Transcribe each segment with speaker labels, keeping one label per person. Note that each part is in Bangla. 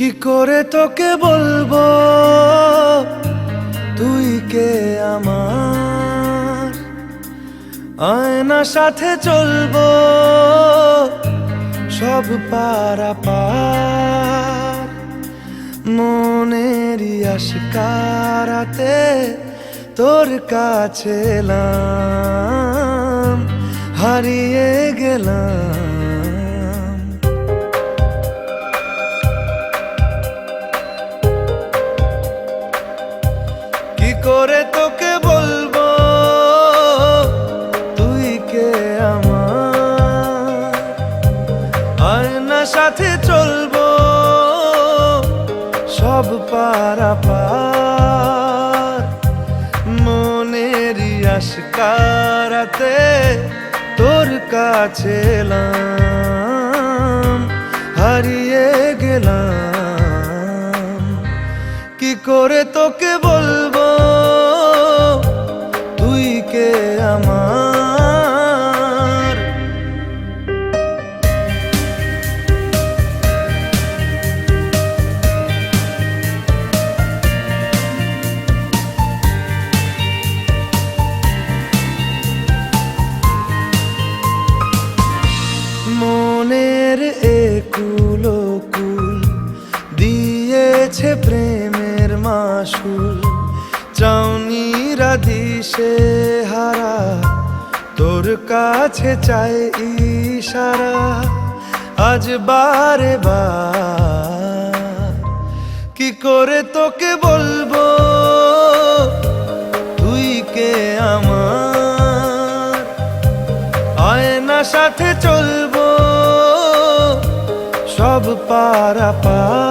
Speaker 1: কি করে তোকে বলবো তুই কে আমার, আয়নার সাথে চলবো সব পারাপার। মনেরই আশকারাতে তোর কাছে এলাম, হারিয়ে গেলাম। কি করে তোকে বলবো তুই কে আমার, আয়নার সাথে চলবো সব পারাপার। মনেরই আশকারাতে তোর কাছে এলাম, হারিয়ে গেলাম। কি করে তোকে বলবো তুই কে আমার। মনের একুল কুল দিয়েছে প্রেমের মাসুল, চাউনিরা দিশে হারা তোর কাছে চাই ইশারা। আজ বারে বার কি করে তোকে বলবো তুই কে আমার, আয়নার সাথে চলবো সব পারাপার।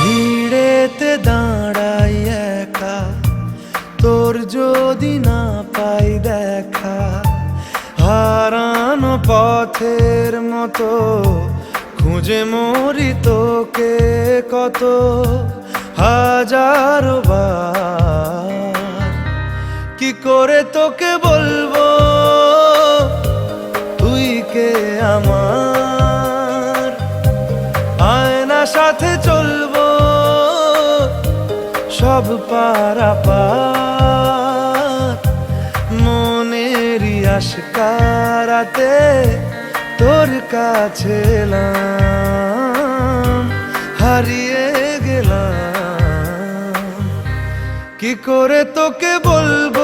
Speaker 1: ভিড়েতে দাঁড়াই একা তোর যদি না পাই দেখা, হারানো পথের মতো খুঁজে মরি তোকে কত হাজারো বার। কি করে তোকে বলবো তুই কে আমার, আয়নার সাথে চলবো সব পারাপার। মনেরই আশকারাতে তোর কাছে এলাম, হারিয়ে গেলাম। কি করে তোকে বলবো